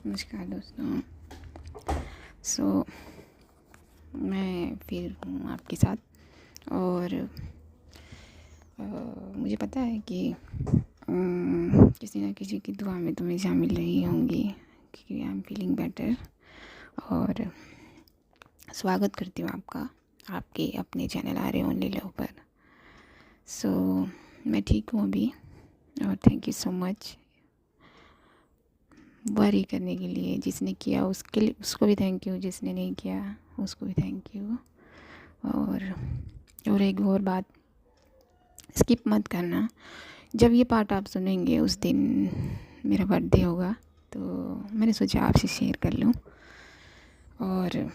नमस्कार दोस्तों। मैं फिर हूँ आपके साथ और मुझे पता है कि किसी न किसी की दुआ में तो मैं शामिल रही होंगी क्योंकि आई एम फीलिंग बेटर। और स्वागत करती हूँ आपका आपके अपने चैनल आ रहे ओनली लव पर। मैं ठीक हूँ अभी और thank you so much worry करने के लिए। जिसने किया उसके लिए उसको भी थैंक यू, जिसने नहीं किया उसको भी थैंक यू। और एक और बात, स्किप मत करना। जब ये पार्ट आप सुनेंगे उस दिन मेरा बर्थडे होगा, तो मैंने सोचा आपसे शेयर कर लूँ। और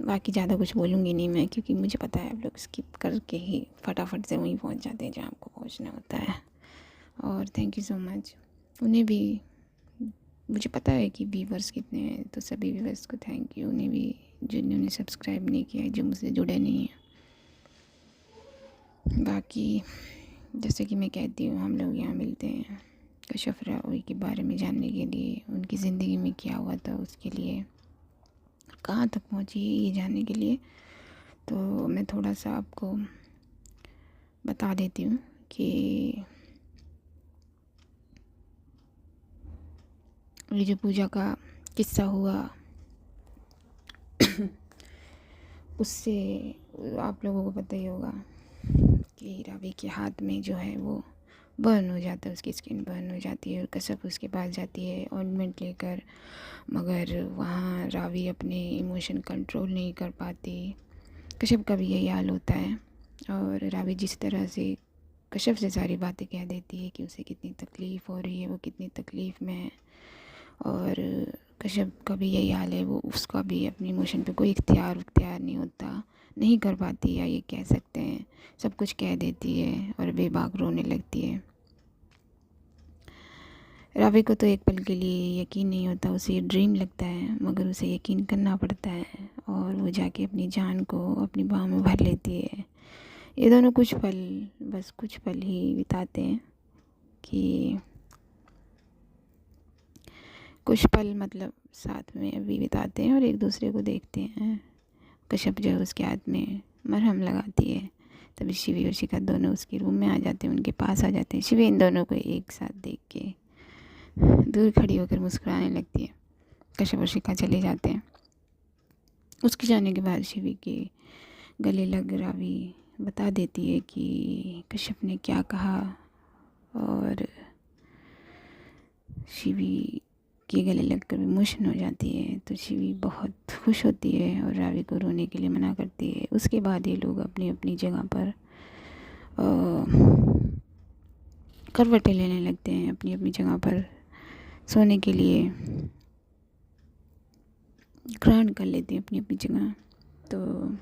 बाकी ज़्यादा कुछ बोलूँगी नहीं मैं, क्योंकि मुझे पता है आप लोग स्किप करके ही फटाफट से वहीं पहुँच जाते हैं जहाँ आपको पहुँचना होता है। और थैंक यू सो मच। उन्हें भी मुझे पता है कि व्यूवर्स कितने हैं, तो सभी व्यूवर्स को थैंक यू। उन्हें भी जिन्होंने सब्सक्राइब नहीं किया है, जो मुझसे जुड़े नहीं हैं। बाकी जैसे कि मैं कहती हूँ, हम लोग यहाँ मिलते हैं कशिफ रावी के बारे में जानने के लिए, उनकी ज़िंदगी में क्या हुआ था उसके लिए, कहाँ तक पहुँची ये जानने के लिए। तो मैं थोड़ा सा आपको बता देती हूँ कि ये जो पूजा का किस्सा हुआ उससे आप लोगों को पता ही होगा कि रावी के हाथ में जो है वो बर्न हो जाता है, उसकी स्किन बर्न हो जाती है और कश्यप उसके पास जाती है ऑइंटमेंट लेकर। मगर वहाँ रावी अपने इमोशन कंट्रोल नहीं कर पाती। कश्यप का भी यही हाल होता है। और रावी जिस तरह से कश्यप से सारी बातें कह देती है कि उसे कितनी तकलीफ़ हो रही है, वो कितनी तकलीफ़ में है, और कश्यप का भी यही हाल है, वो उसका भी अपनी इमोशन पे कोई इख्तियार नहीं होता, नहीं कर पाती, या ये कह सकते हैं सब कुछ कह देती है और बेबाक रोने लगती है। रावी को तो एक पल के लिए यकीन नहीं होता, उसे ये ड्रीम लगता है, मगर उसे यकीन करना पड़ता है और वो जाके अपनी जान को अपनी बाहों में भर लेती है। ये दोनों कुछ पल, बस कुछ पल ही बिताते हैं कि कुछ पल मतलब साथ में अभी बिताते हैं और एक दूसरे को देखते हैं। कश्यप जो है उसके हाथ में मरहम लगाती है, तभी शिवी और शिखा दोनों उसके रूम में आ जाते हैं, उनके पास आ जाते हैं। शिवी इन दोनों को एक साथ देख के दूर खड़ी होकर मुस्कुराने लगती है। कश्यप और शिखा चले जाते हैं। उसके जाने के बाद शिवी के गले लग रावी बता देती है कि कश्यप ने क्या कहा, और शिवी के गले लगकर इमोशन हो जाती है। तो शिवी बहुत खुश होती है और रावी को रोने के लिए मना करती है। उसके बाद ये लोग अपनी अपनी जगह पर करवटें लेने लगते हैं, अपनी अपनी जगह पर सोने के लिए ग्रहण कर लेते हैं अपनी अपनी जगह। तो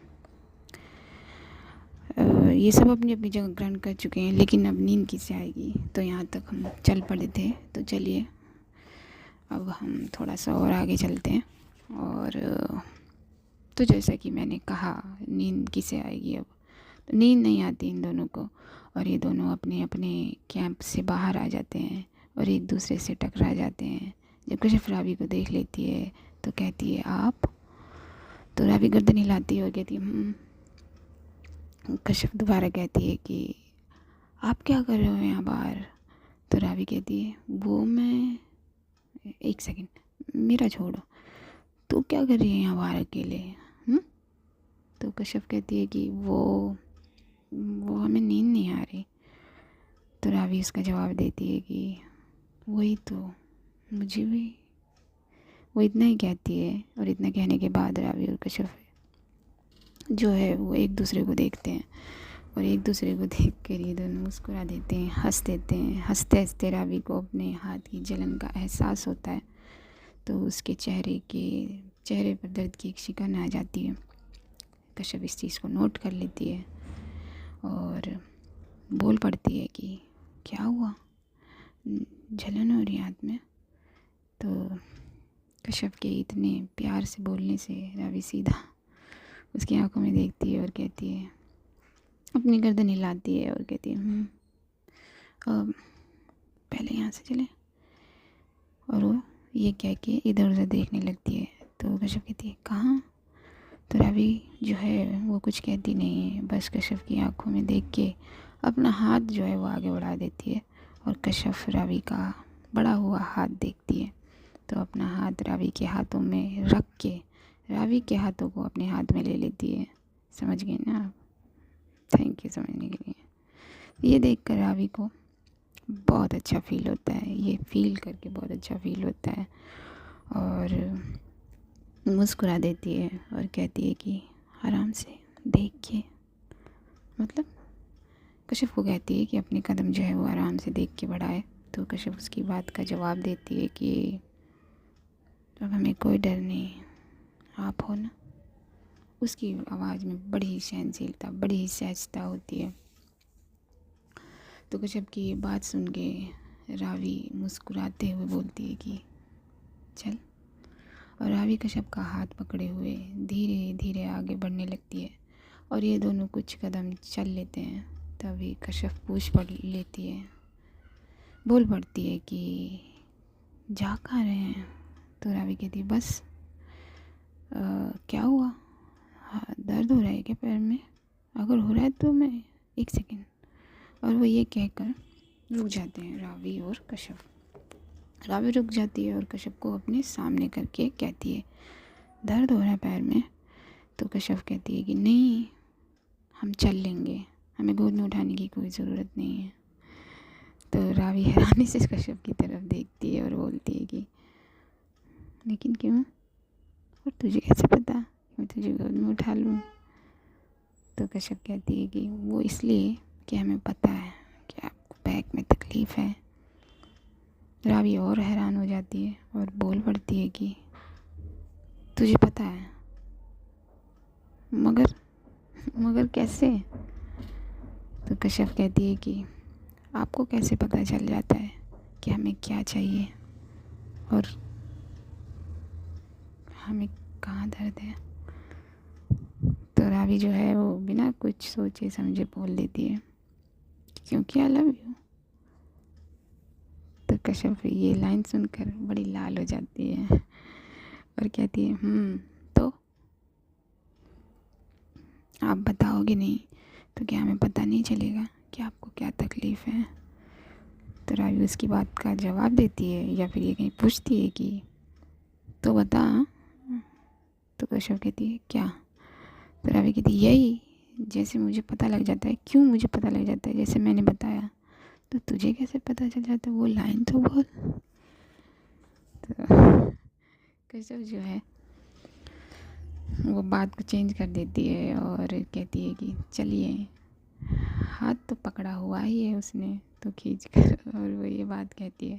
ये सब अपनी अपनी जगह ग्रहण कर चुके हैं, लेकिन अब नींद किससे आएगी। तो यहाँ तक हम चल पड़े थे, तो चलिए अब हम थोड़ा सा और आगे चलते हैं। और तो जैसा कि मैंने कहा, नींद किसे आएगी अब। तो नींद नहीं आती इन दोनों को, और ये दोनों अपने अपने कैंप से बाहर आ जाते हैं और एक दूसरे से टकरा जाते हैं। जब कशिफ रावी को देख लेती है तो कहती है आप। तो रावी गर्दन हिलाती है और कहती है कशिफ दोबारा कहती है कि आप क्या कर रहे हो यहाँ बाहर। तो रावी कहती है वो मैं, एक सेकंड मेरा छोड़ो, तू क्या कर रही है यहाँ बाहर अकेले। तो कश्यप कहती है कि वो हमें नींद नहीं आ रही। तो रावी इसका जवाब देती है कि वही तो मुझे भी। वो इतना ही कहती है, और इतना कहने के बाद रावी और कश्यप जो है वो एक दूसरे को देखते हैं, और एक दूसरे को देख कर ये दोनों मुस्कुरा देते हैं, हंस देते हैं। हंसते हंसते रावी को अपने हाथ की जलन का एहसास होता है, तो उसके चेहरे पर दर्द की एक शिकन आ जाती है। कश्यप इस चीज़ को नोट कर लेती है और बोल पड़ती है कि क्या हुआ, जलन हो रही है हाथ में। तो कश्यप के इतने प्यार से बोलने से रावी सीधा उसकी आंखों में देखती है और कहती है, अपनी गर्दन हिलाती है और कहती है पहले यहाँ से चले। ये कह के इधर उधर देखने लगती है। तो कश्यप कहती है कहाँ? तो रावी जो है वो कुछ कहती नहीं है, बस कश्यप की आंखों में देख के अपना हाथ जो है वो आगे बढ़ा देती है। और कश्यप रावी का बड़ा हुआ हाथ देखती है, तो अपना हाथ रावी के हाथों में रख के रावी के हाथों को अपने हाथ में ले लेती है। समझ गए ना आप? थैंक यू समझने के लिए। ये देख कर रावी को बहुत अच्छा फील होता है, ये फील करके बहुत अच्छा फील होता है, और मुस्कुरा देती है और कहती है कि आराम से देखिए, मतलब कश्यप को कहती है कि अपने कदम जो है वो आराम से देख के बढ़ाए। तो कश्यप उसकी बात का जवाब देती है कि अब हमें कोई डर नहीं, आप हो ना। उसकी आवाज़ में बड़ी ही सहनशीलता, बड़ी ही सहजता होती है। तो कश्यप की ये बात सुन के रावी मुस्कुराते हुए बोलती है कि चल, और रावी कश्यप का हाथ पकड़े हुए धीरे धीरे आगे बढ़ने लगती है, और ये दोनों कुछ कदम चल लेते हैं। तभी कश्यप पूछ पड़ लेती है, बोल पड़ती है कि जा कहाँ रहे हैं? तो रावी कहती है बस क्या हुआ? हाँ, दर्द हो रहा है क्या पैर में? अगर हो रहा है तो मैं एक सेकेंड। और वो ये कहकर रुक जाते हैं रावी और कश्यप। रावी रुक जाती है और कश्यप को अपने सामने करके कहती है दर्द हो रहा है पैर में? तो कश्यप कहती है कि नहीं, हम चल लेंगे, हमें गोद में उठाने की कोई ज़रूरत नहीं है। तो रावी हैरानी से कश्यप की तरफ देखती है और बोलती है कि लेकिन क्यों, और तुझे कैसे पता कि मैं तुझे गोद में उठा लूँ? तो कश्यप कहती है कि वो इसलिए कि हमें पता है कि आपको बैक में तकलीफ़ है। रावी और हैरान हो जाती है और बोल पड़ती है कि तुझे पता है, मगर मगर कैसे? तो कश्यप कहती है कि आपको कैसे पता चल जाता है कि हमें क्या चाहिए और हमें कहाँ दर्द है? तो रावी जो है वो बिना कुछ सोचे समझे बोल देती है क्योंकि आई लव यू। तो कश्यप ये लाइन सुनकर बड़ी लाल हो जाती है और कहती है तो आप बताओगे नहीं तो क्या हमें पता नहीं चलेगा कि आपको क्या तकलीफ़ है? तो रावी उसकी बात का जवाब देती है या फिर ये कहीं पूछती है कि तो बता। तो कश्यप कहती है क्या? तो रावी कहती है यही, जैसे मुझे पता लग जाता है। क्यों मुझे पता लग जाता है? जैसे मैंने बताया। तो तुझे कैसे पता चल जाता है? वो लाइन तो बोल। तो कश्यप जो है वो बात को चेंज कर देती है और कहती है कि चलिए, हाथ तो पकड़ा हुआ ही है उसने, तो खींच कर, और वो ये बात कहती है।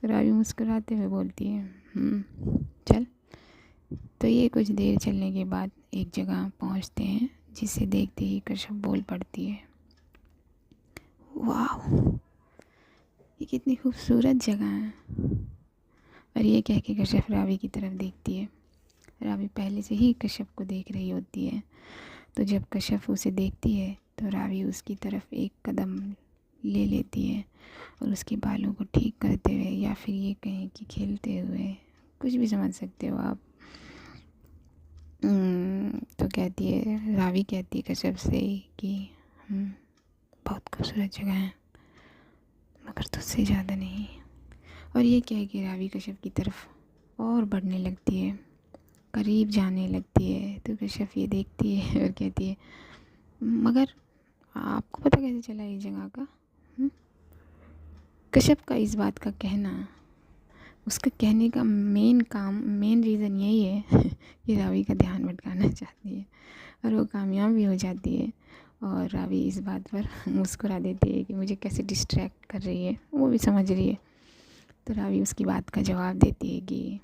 तो रावी मुस्कुराते हुए बोलती है चल। तो ये कुछ देर चलने के बाद एक जगह पहुंचते हैं, जिसे देखते ही कश्यप बोल पड़ती है वाह, ये कितनी खूबसूरत जगह है। और ये कह के कश्यप रावी की तरफ देखती है। रावी पहले से ही कश्यप को देख रही होती है, तो जब कश्यप उसे देखती है तो रावी उसकी तरफ एक कदम ले लेती है और उसके बालों को ठीक करते हुए, या फिर ये कहें कि खेलते हुए, कुछ भी समझ सकते हो आप। तो कहती है, रावी कहती है कश्यप से कि बहुत खूबसूरत जगह है, मगर तुझसे ज़्यादा नहीं। और ये कह के रावी कश्यप की तरफ और बढ़ने लगती है, करीब जाने लगती है। तो कश्यप ये देखती है और कहती है मगर आपको पता कैसे चला ये जगह का? कश्यप का इस बात का कहना, उसका कहने का मेन रीज़न यही है कि रावी का ध्यान भटकाना चाहती है, और वो कामयाब भी हो जाती है। और रावी इस बात पर मुस्कुरा देती है कि मुझे कैसे डिस्ट्रैक्ट कर रही है, वो भी समझ रही है। तो रावी उसकी बात का जवाब देती है कि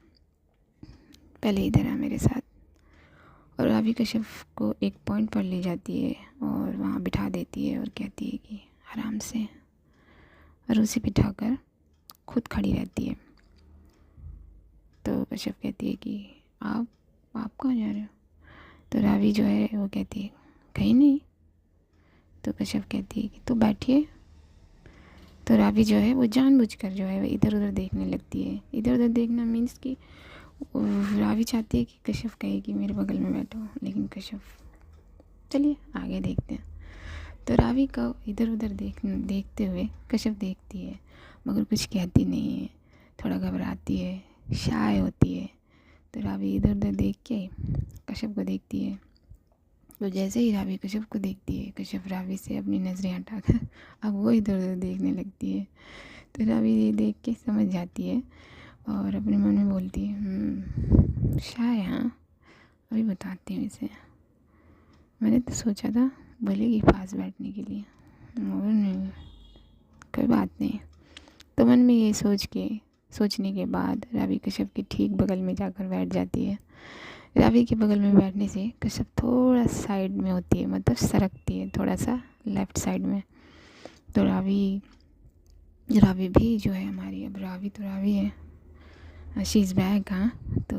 पहले इधर आ मेरे साथ। और रावी कश्यप को एक पॉइंट पर ले जाती है और वहाँ बिठा देती है और कहती है कि आराम से, और उसे बिठाकर खुद खड़ी रहती है। तो कश्यप कहती है कि आप कहाँ जा रहे हो? तो रावी जो है वो कहती है कहीं नहीं। तो कश्यप कहती है कि तो बैठिए। तो रावी जो है वो जानबूझकर जो है इधर उधर देखने लगती है। इधर उधर देखना मीन्स कि रावी चाहती है कि कश्यप कहे कि मेरे बगल में बैठो, लेकिन कश्यप, चलिए आगे देखते हैं। तो रावी का इधर उधर देखते हुए कश्यप देखती है, मगर कुछ कहती नहीं है, थोड़ा घबराती है, शाय होती है। तो रावी इधर उधर देख के कश्यप को देखती है। तो जैसे ही रावी कश्यप को देखती है, कश्यप रावी से अपनी नज़रें हटाकर अब वो इधर उधर देखने लगती है। तो रावी ये देख के समझ जाती है और अपने मन में बोलती है, शायद हाँ, अभी बताती हूँ इसे। मैंने तो सोचा था बोलेगी पास बैठने के लिए, मगर नहीं, कोई बात नहीं। तो मन में ये सोचने के बाद रावी कश्यप के ठीक बगल में जाकर बैठ जाती है। रावी के बगल में बैठने से कश्यप थोड़ा साइड में होती है, मतलब सरकती है थोड़ा सा लेफ़्ट साइड में। तो रावी भी जो है हमारी, अब रावी है, शी इज़ बैक। हाँ, तो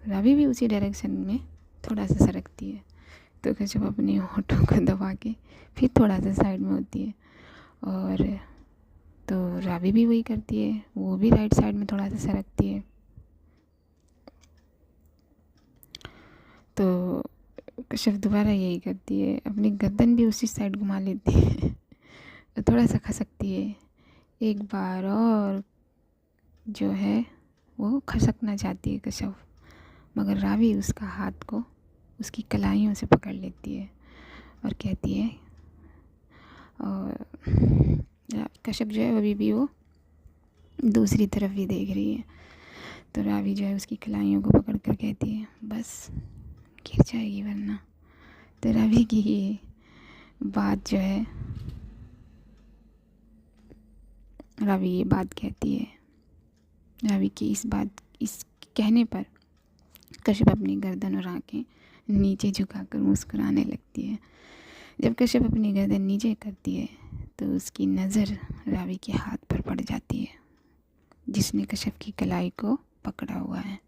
रावी भी उसी डायरेक्शन में थोड़ा सा सरकती है। तो कश्यप अपने होठों को दबा के फिर थोड़ा सा साइड में होती है, और तो रावी भी वही करती है, वो भी राइट साइड में थोड़ा सा सरकती है। तो कश्यप दोबारा यही करती है, अपनी गर्दन भी उसी साइड घुमा लेती है तो थोड़ा सा खसकती है। एक बार और जो है वो खसकना चाहती है कश्यप, मगर रावी उसका हाथ को उसकी कलाइयों से पकड़ लेती है और कहती है, और कश्यप जो है अभी भी वो दूसरी तरफ ही देख रही है। तो रावी जो है उसकी कलाइयों को पकड़ कर कहती है, बस गिर जाएगी वरना। तो रावी की ये बात जो है, रावी ये बात कहती है, रावी की इस कहने पर कश्यप अपनी गर्दन और आंखें नीचे झुकाकर मुस्कुराने लगती है। जब कश्यप अपनी गर्दन नीचे करती है तो उसकी नज़र रावी के हाथ पर पड़ जाती है, जिसने कश्यप की कलाई को पकड़ा हुआ है।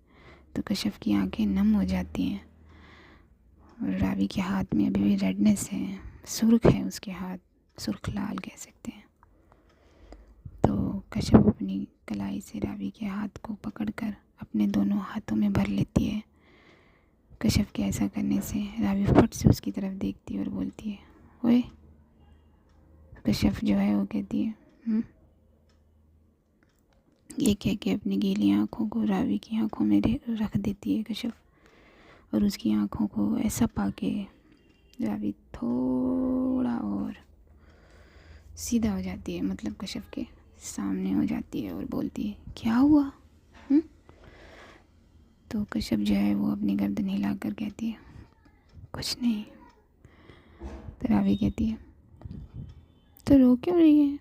तो कश्यप की आंखें नम हो जाती हैं और रावी के हाथ में अभी भी रेडनेस है, सुर्ख है उसके हाथ, सुर्ख लाल कह सकते हैं। तो कश्यप अपनी कलाई से रावी के हाथ को पकड़कर अपने दोनों हाथों में भर लेती है। कश्यप के ऐसा करने से रावी फट से उसकी तरफ देखती है और बोलती है, ओए। कश्यप जो है वो कहती है, ये कह के अपनी गीली आँखों को रावी की आँखों में रख देती है कश्यप, और उसकी आँखों को ऐसा पाके रावी थोड़ा और सीधा हो जाती है, मतलब कश्यप के सामने हो जाती है और बोलती है, क्या हुआ? तो कश्यप जो है वो अपनी गर्दन हिलाकर कहती है, कुछ नहीं। तो रावी कहती है, तो रो क्यों रही है,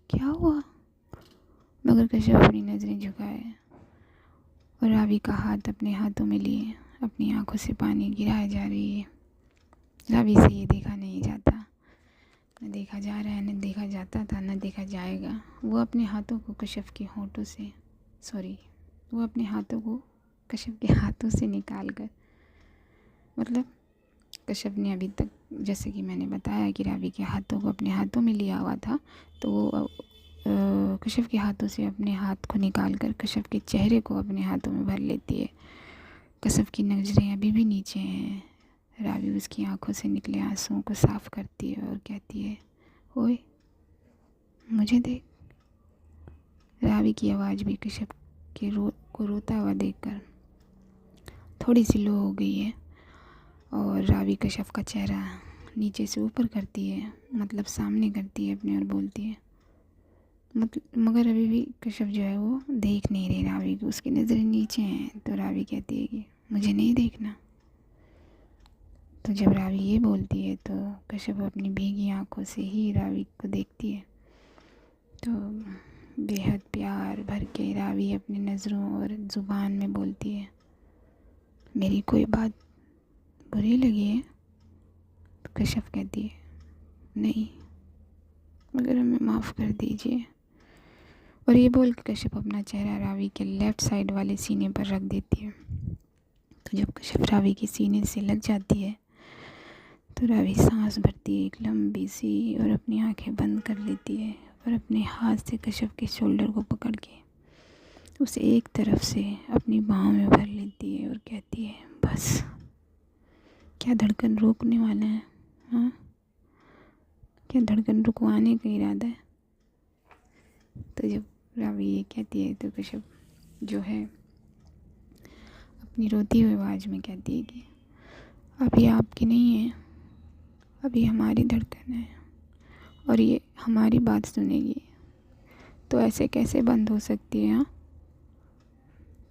क्या हुआ? मगर कश्यप अपनी नज़रें झुकाए और रावी का हाथ अपने हाथों में लिए अपनी आंखों से पानी गिराया जा रही है। रावी से ये देखा नहीं जाता, न देखा जा रहा है, न देखा जाता था, न देखा जाएगा। वो अपने हाथों को कश्यप के होठों से वो अपने हाथों को कश्यप के हाथों से निकाल कर, मतलब कश्यप ने अभी तक, जैसे कि मैंने बताया कि रावी के हाथों को अपने हाथों में लिया हुआ था, तो वो कश्यप के हाथों से अपने हाथ को निकाल कर कश्यप के चेहरे को अपने हाथों में भर लेती है। कश्यप की नज़रें अभी भी नीचे हैं। रावी उसकी आंखों से निकले आंसुओं को साफ करती है और कहती है, ओए मुझे देख। रावी की आवाज़ भी कश्यप के को रोता हुआ देखकर थोड़ी सी लो हो गई है, और रावी कश्यप का चेहरा नीचे से ऊपर करती है, मतलब सामने करती है अपने, और बोलती है, मगर अभी भी कश्यप जो है वो देख नहीं रही रावी को, उसकी नज़रें नीचे हैं। तो रावी कहती है कि मुझे नहीं देखना। तो जब रावी ये बोलती है तो कश्यप अपनी भीगी आंखों से ही रावी को देखती है। तो बेहद प्यार भर के रावी अपनी नज़रों और ज़ुबान में बोलती है, मेरी कोई बात बुरी लगी है? तो कश्यप कहती है, नहीं, मगर हमें माफ़ कर दीजिए। और ये बोल के कश्यप अपना चेहरा रावी के लेफ़्ट साइड वाले सीने पर रख देती है। तो जब कश्यप रावी के सीने से लग जाती है तो रावी सांस भरती है एक लंबी सी, और अपनी आंखें बंद कर लेती है और अपने हाथ से कश्यप के शोल्डर को पकड़ के उसे एक तरफ से अपनी बाहों में भर लेती है और कहती है, बस क्या धड़कन रोकने वाला है? हाँ, क्या धड़कन रुकवाने का इरादा है? तो जब रावी ये कहती है तो कश्यप जो है अपनी रोती हुई आवाज़ में कहती है कि अभी आपकी नहीं है, अभी हमारी धड़कन है और ये हमारी बात सुनेगी, तो ऐसे कैसे बंद हो सकती है? हाँ।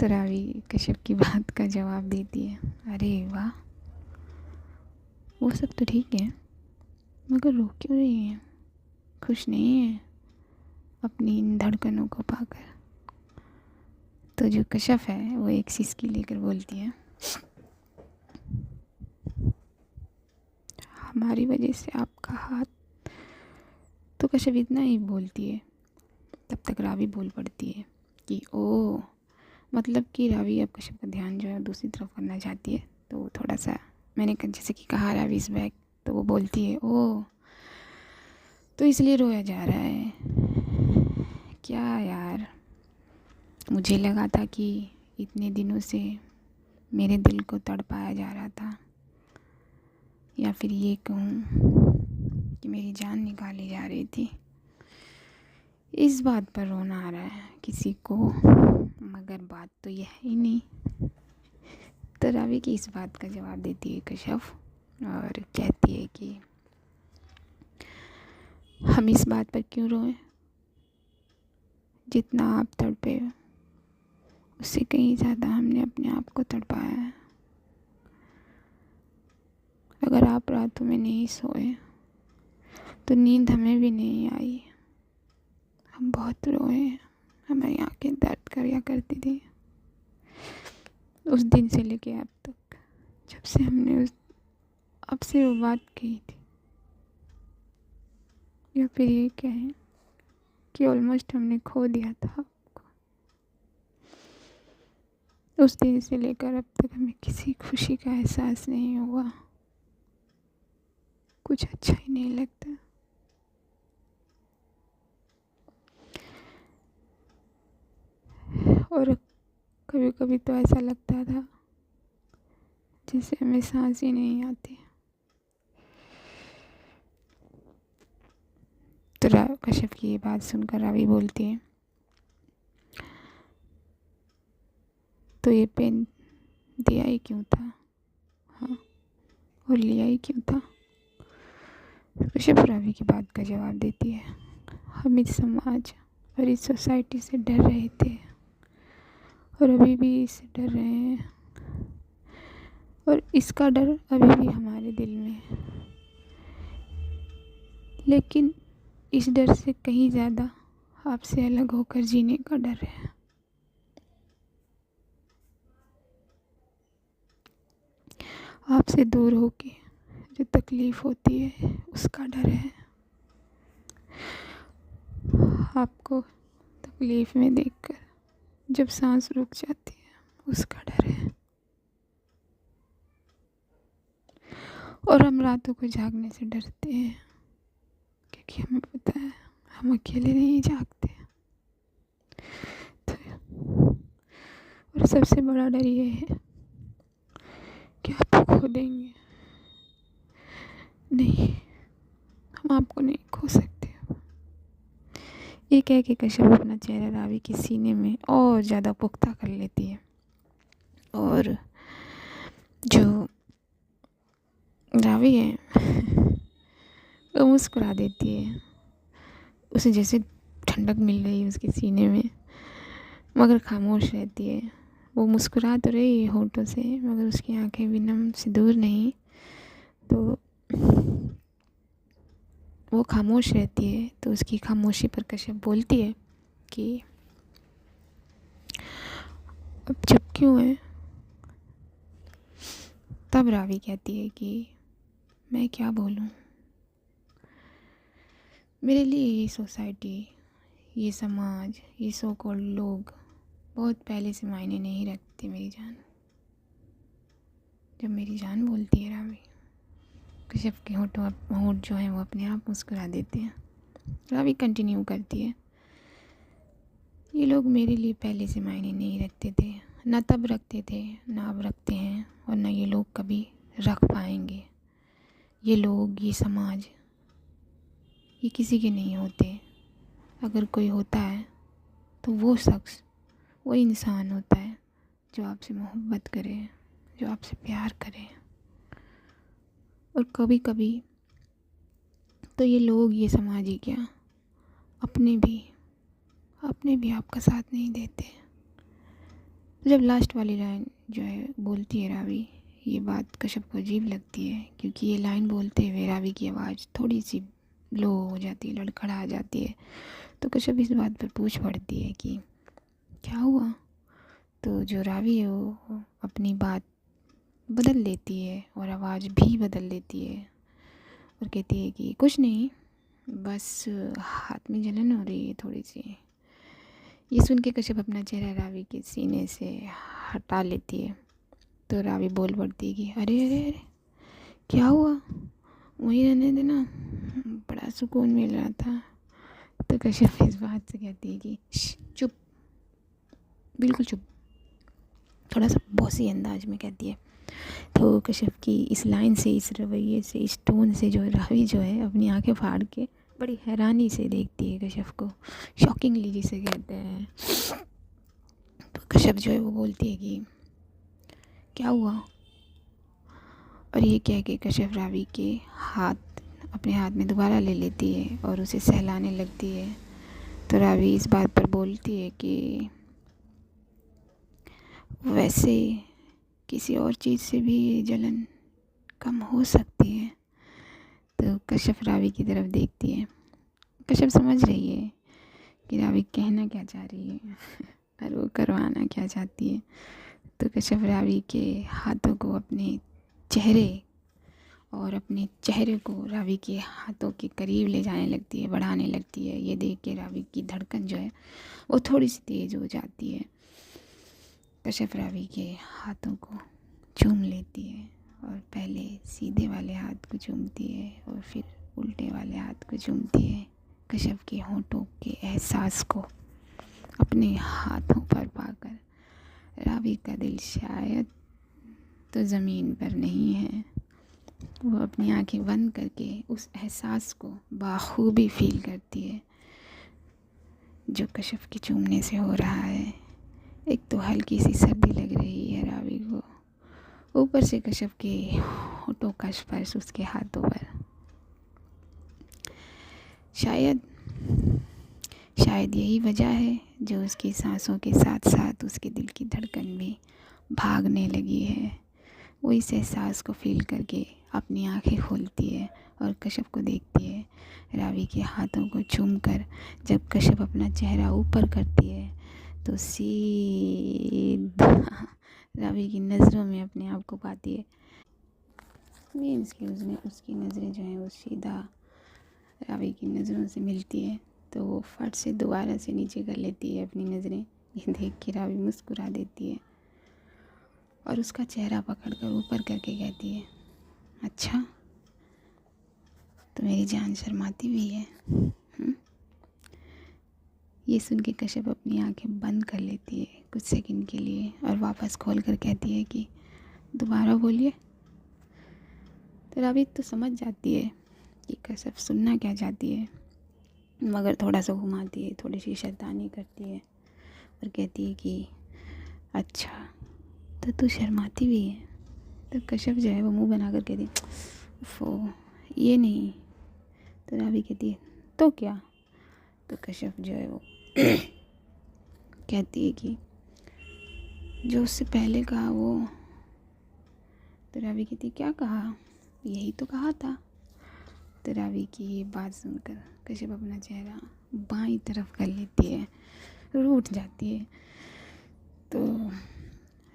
तो रावी कश्यप की बात का जवाब देती है, अरे वाह, वो सब तो ठीक है, मगर रो क्यों रही है? खुश नहीं है अपनी इन धड़कनों को पाकर? तो जो कश्यप है वो एक सिसकी लेकर बोलती है, हमारी वजह से आपका हाथ। तो कश्यप इतना ही बोलती है, तब तक रावी बोल पड़ती है कि ओ, मतलब कि रावी अब कश्यप का ध्यान जो है दूसरी तरफ करना चाहती है। तो वो थोड़ा सा, मैंने जैसे कि कहा रावी इज़ बैक, तो वो बोलती है ओ, तो इसलिए रोया जा रहा है क्या यार? मुझे लगा था कि इतने दिनों से मेरे दिल को तड़पाया जा रहा था, या फिर ये कहूँ कि मेरी जान निकाली जा रही थी। इस बात पर रोना आ रहा है किसी को, मगर बात तो यह ही नहीं। तो रावी की इस बात का जवाब देती है कश्यप और कहती है कि हम इस बात पर क्यों रोएं? जितना आप तड़पे हो उससे कहीं ज़्यादा हमने अपने आप को तड़पाया है। अगर आप रातों में नहीं सोए तो नींद हमें भी नहीं आई। हम बहुत रोए हैं, हमारी आंखें दर्द किया करती थी उस दिन से लेके अब तक, जब से हमने आपसे वो बात कही थी। या फिर ये कहें कि ऑलमोस्ट हमने खो दिया था आपको। उस दिन से लेकर अब तक हमें किसी खुशी का एहसास नहीं हुआ, कुछ अच्छा ही नहीं लगता। और कभी कभी तो ऐसा लगता था जैसे हमें सांस ही नहीं आती। तो कश्यप की ये बात सुनकर रावी बोलती है, तो ये पेन दिया ही क्यों था? हाँ, और लिया ही क्यों था? कश्यप रावी की बात का जवाब देती है, हम इस समाज और इस सोसाइटी से डर रहे थे और अभी भी इससे डर रहे हैं, और इसका डर अभी भी हमारे दिल में है। लेकिन इस डर से कहीं ज़्यादा आपसे अलग होकर जीने का डर है। आपसे दूर होके जो तकलीफ़ होती है उसका डर है। आपको तकलीफ़ में देखकर जब सांस रुक जाती है उसका डर है। और हम रातों को जागने से डरते हैं क्योंकि हमें पता है हम अकेले नहीं जागते। तो और सबसे बड़ा डर ये है कि आपको खो देंगे। नहीं, हम आपको नहीं खो सकते। ये कह के कश्यप अपना चेहरा रावी के सीने में और ज़्यादा पुख्ता कर लेती है और जो रावी है वो मुस्कुरा देती है। उसे जैसे ठंडक मिल रही है उसके सीने में, मगर खामोश रहती है। वो मुस्कुरा तो रही है होठों से, मगर उसकी आंखें भी नम से दूर नहीं। तो वो खामोश रहती है। तो उसकी खामोशी पर कश्यप बोलती है कि अब चुप क्यों है? तब रावी कहती है कि मैं क्या बोलूं, मेरे लिए ये सोसाइटी, ये समाज, ये सो कॉल्ड लोग बहुत पहले से मायने नहीं रखते मेरी जान। जब मेरी जान बोलती है रावी, कश्यप के होंठ जो हैं वो अपने आप मुस्कुरा देते हैं रावी कंटिन्यू करती है, ये लोग मेरे लिए पहले से मायने नहीं रखते थे, ना तब रखते थे, ना अब रखते हैं, और ना ये लोग कभी रख पाएंगे। ये लोग, ये समाज, ये किसी के नहीं होते। अगर कोई होता है तो वो शख्स, वो इंसान होता है जो आपसे मोहब्बत करे, जो आपसे प्यार करे। और कभी कभी तो ये लोग, ये समाज ही क्या, अपने भी आपका साथ नहीं देते। जब लास्ट वाली लाइन जो है बोलती है रावी, ये बात कश्यप को अजीब लगती है, क्योंकि ये लाइन बोलते हुए रावी की आवाज़ थोड़ी सी लो हो जाती है, लड़खड़ा जाती है। तो कश्यप इस बात पर पूछ पड़ती है कि क्या हुआ। तो जो रावी है वो अपनी बात बदल लेती है और आवाज़ भी बदल लेती है और कहती है कि कुछ नहीं, बस हाथ में जलन हो रही है थोड़ी सी। ये सुन के कश्यप अपना चेहरा रावी के सीने से हटा लेती है। तो रावी बोल पड़ती है कि अरे अरे अरे, क्या हुआ, वहीं रहने देना, बड़ा सुकून मिल रहा था। तो कश्यप इस बात से कहती है कि चुप, बिल्कुल चुप, थोड़ा सा बॉसी अंदाज में कहती है। तो कश्यप की इस लाइन से, इस रवैये से, इस टोन से जो रावी जो है अपनी आंखें फाड़ के बड़ी हैरानी से देखती है कश्यप को, शॉकिंगली जिसे कहते हैं। तो कश्यप जो है वो बोलती है कि क्या हुआ। और ये कह के कश्यप रावी के हाथ अपने हाथ में दोबारा ले लेती है और उसे सहलाने लगती है। तो रावी इस बात पर बोलती है कि वैसे किसी और चीज़ से भी जलन कम हो सकती है। तो कश्यप रावी की तरफ देखती है। कश्यप समझ रही है कि रावी कहना क्या चाह रही है और वो करवाना क्या चाहती है। तो कश्यप रावी के हाथों को अपने चेहरे और अपने चेहरे को रावी के हाथों के करीब ले जाने लगती है, बढ़ाने लगती है। ये देख के रावी की धड़कन जो है वो थोड़ी सी तेज़ हो जाती है। कश्यप रावी के हाथों को चूम लेती है और पहले सीधे वाले हाथ को चूमती है और फिर उल्टे वाले हाथ को चूमती है। कश्यप के होंठों के एहसास को अपने हाथों पर पाकर रावी का दिल शायद तो ज़मीन पर नहीं है। वो अपनी आंखें बंद करके उस एहसास को बाखूबी फील करती है जो कश्यप के चूमने से हो रहा है। एक तो हल्की सी सर्दी लग रही है रावी को, ऊपर से कश्यप के होठों का स्पर्श उसके हाथों पर। शायद यही वजह है जो उसकी सांसों के साथ साथ उसके दिल की धड़कन भी भागने लगी है। वो इस एहसास को फील करके अपनी आंखें खोलती है और कश्यप को देखती है। रावी के हाथों को चूमकर जब कश्यप अपना चेहरा ऊपर करती है तो सीधा रावी की नज़रों में अपने आप को पाती है। मीन्स कि उसकी नज़रें जो हैं वो सीधा रावी की नज़रों से मिलती है। तो वो फट से दोबारा से नीचे कर लेती है अपनी नज़रें। ये देख के रावी मुस्कुरा देती है और उसका चेहरा पकड़कर ऊपर करके कहती है, अच्छा तो मेरी जान शर्माती भी है। ये सुन के कश्यप अपनी आंखें बंद कर लेती है कुछ सेकंड के लिए और वापस खोल कर कहती है कि दोबारा बोलिए। तो रावी तो समझ जाती है कि कश्यप सुनना क्या चाहती है, मगर थोड़ा सा घुमाती है, थोड़ी सी शैतानी करती है और कहती है कि अच्छा तो तू शर्माती भी है। तो कश्यप जो है वो मुंह बनाकर कहती है, ओफो ये नहीं। तो रावी कहती है तो क्या। तो कश्यप जो है वो कहती है कि जो उससे पहले कहा वो। तो रावी कहती है क्या कहा, यही तो कहा था। तो रावी की ये बात सुनकर कश्यप अपना चेहरा बाईं तरफ कर लेती है, रूठ जाती है। तो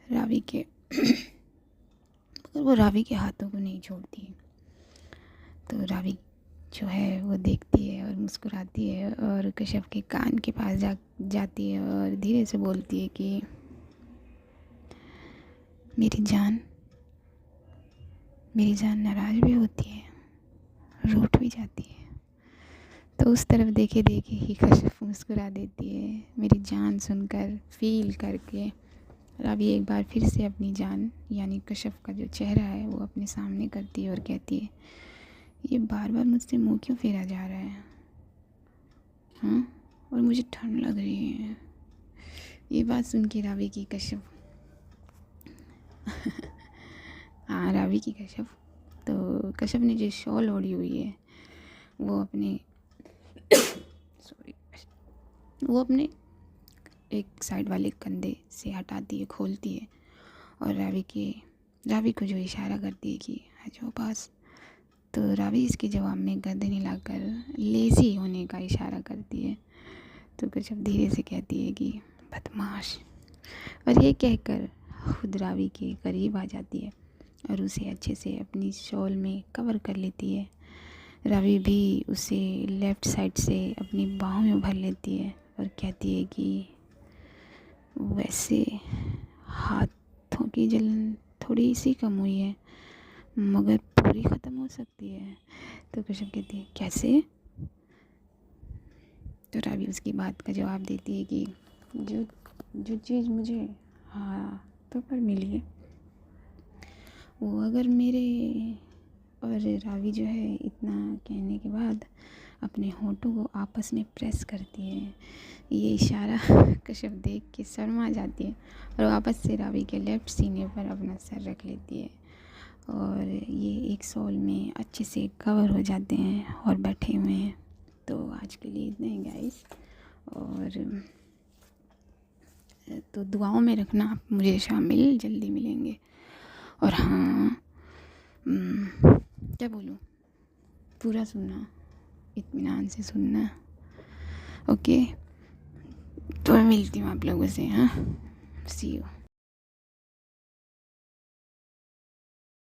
रावी के वो रावी के हाथों को नहीं छोड़ती। तो रावी जो है वो देखती है और मुस्कुराती है और कश्यप के कान के पास जाती है और धीरे से बोलती है कि मेरी जान नाराज़ भी होती है, रूठ भी जाती है। तो उस तरफ देखे देखे ही कशिफ मुस्कुरा देती है, मेरी जान सुनकर, फ़ील करके। रावी एक बार फिर से अपनी जान यानी कशिफ का जो चेहरा है वो अपने सामने करती है और कहती है, ये बार बार मुझसे मुंह क्यों फेरा जा रहा है? हाँ, और मुझे ठंड लग रही है। ये बात सुन के रावी की कशिफ हाँ, रावी की कशिफ, तो कशिफ ने जो शॉल ओढ़ी हुई है वो अपने सॉरी वो अपने एक साइड वाले कंधे से हटाती है, खोलती है, और रावी को जो इशारा करती है कि आ जाओ पास। तो रावी इसके जवाब में गर्दन हिलाकर लेज़ी होने का इशारा करती है। तो कशिफ धीरे से कहती है कि बदमाश, और ये कहकर खुद रावी के करीब आ जाती है और उसे अच्छे से अपनी शॉल में कवर कर लेती है। रावी भी उसे लेफ़्ट साइड से अपनी बाहों में भर लेती है और कहती है कि वैसे हाथों की जलन थोड़ी सी कम हुई है, मगर पूरी ख़त्म हो सकती है। तो कशिफ कहती है, कैसे? तो रावी उसकी बात का जवाब देती है कि जो जो चीज़ मुझे हाथों पर मिली है वो अगर मेरे, और रावी जो है इतना कहने के बाद अपने होंठों को आपस में प्रेस करती है। ये इशारा कशिफ देख के शर्मा जाती है और वापस से रावी के लेफ़्ट सीने पर अपना सर रख लेती है, और ये एक शॉल में अच्छे से कवर हो जाते हैं और बैठे हुए हैं। तो आज के लिए इतना ही गाइस, और तो दुआओं में रखना आप मुझे शामिल, जल्दी मिलेंगे। और हाँ, क्या बोलूँ, पूरा सुनना, इत्मीनान से सुनना, ओके? तो मैं मिलती हूँ आप लोगों से। हाँ, सी यू।